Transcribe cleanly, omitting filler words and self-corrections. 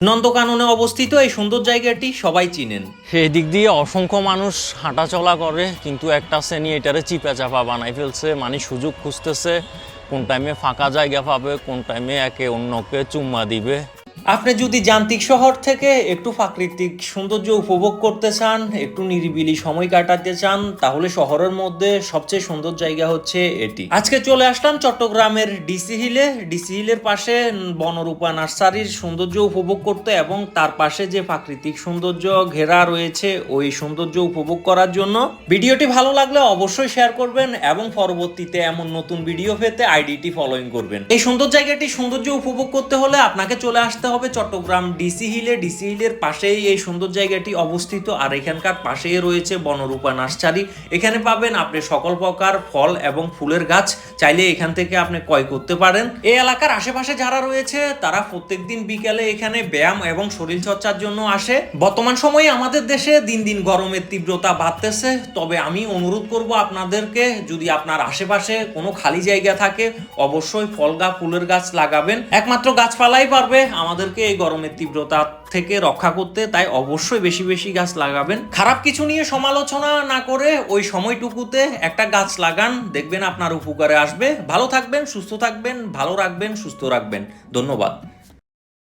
নন্দকাননে অবস্থিত এই সুন্দর জায়গাটি সবাই চিনেন। সেই দিক দিয়ে অসংখ্য মানুষ হাঁটাচলা করে, কিন্তু একটা শ্রেণী এটারে চিপা চাপা বানাই ফেলছে। মানে সুযোগ খুঁজতেছে কোন টাইমে ফাঁকা জায়গা পাবে, কোন টাইমে একে অন্যকে চুম্মা দিবে। আপনি যদি যান্ত্রিক শহর থেকে একটু প্রাকৃতিক সৌন্দর্য উপভোগ করতে চান, একটু নিরিবিলি সময় কাটাতে চান, তাহলে শহরের মধ্যে সবচেয়ে সুন্দর জায়গা হচ্ছে এটি। আজকে চলে আসলাম চট্টগ্রামের ডিসি হিলে। ডিসি হিলের পাশে বনরূপা নার্সারির সৌন্দর্য উপভোগ করতে এবং তার পাশে যে প্রাকৃতিক সৌন্দর্য ঘেরা রয়েছে ওই সৌন্দর্য উপভোগ করার জন্য। ভিডিওটি ভালো লাগলে অবশ্যই শেয়ার করবেন এবং পরবর্তীতে এমন নতুন ভিডিও পেতে আইডিটি ফলোইং করবেন। এই সুন্দর জায়গাটি সৌন্দর্য উপভোগ করতে হলে আপনাকে চলে আসতে হবে চট্টগ্রাম ডিসি হিলে। ডিসি হিলের পাশেই এই সুন্দর জায়গাটি অবস্থিত, আর এখানকার পাশেই রয়েছে বনরূপা নার্সারি। এখানে পাবেন আপনি সকল প্রকার ফল এবং ফুলের গাছ, চাইলে এখান থেকে আপনি ক্রয় করতে পারেন। এই এলাকার আশেপাশে যারা রয়েছে তারা প্রত্যেকদিন বিকেলে এখানে ব্যায়াম এবং শরীর চর্চার জন্য আসে। বর্তমান সময়ে আমাদের দেশে দিন দিন গরমের তীব্রতা বাড়তেছে, তবে আমি অনুরোধ করব আপনাদেরকে, যদি আপনার আশেপাশে কোনো খালি জায়গা থাকে অবশ্যই ফল গাছ ফুলের গাছ লাগাবেন। একমাত্র গাছপালাই পারবে আমাদেরকে এই গরমের তীব্রতা থেকে রক্ষা করতে, তাই অবশ্যই বেশি বেশি গাছ লাগাবেন। খারাপ কিছু নিয়ে সমালোচনা না করে ওই সময়টুকুতে একটা গাছ লাগান, দেখবেন আপনার উপকারে আসবে। ভালো থাকবেন, সুস্থ থাকবেন, ভালো রাখবেন, সুস্থ রাখবেন। ধন্যবাদ।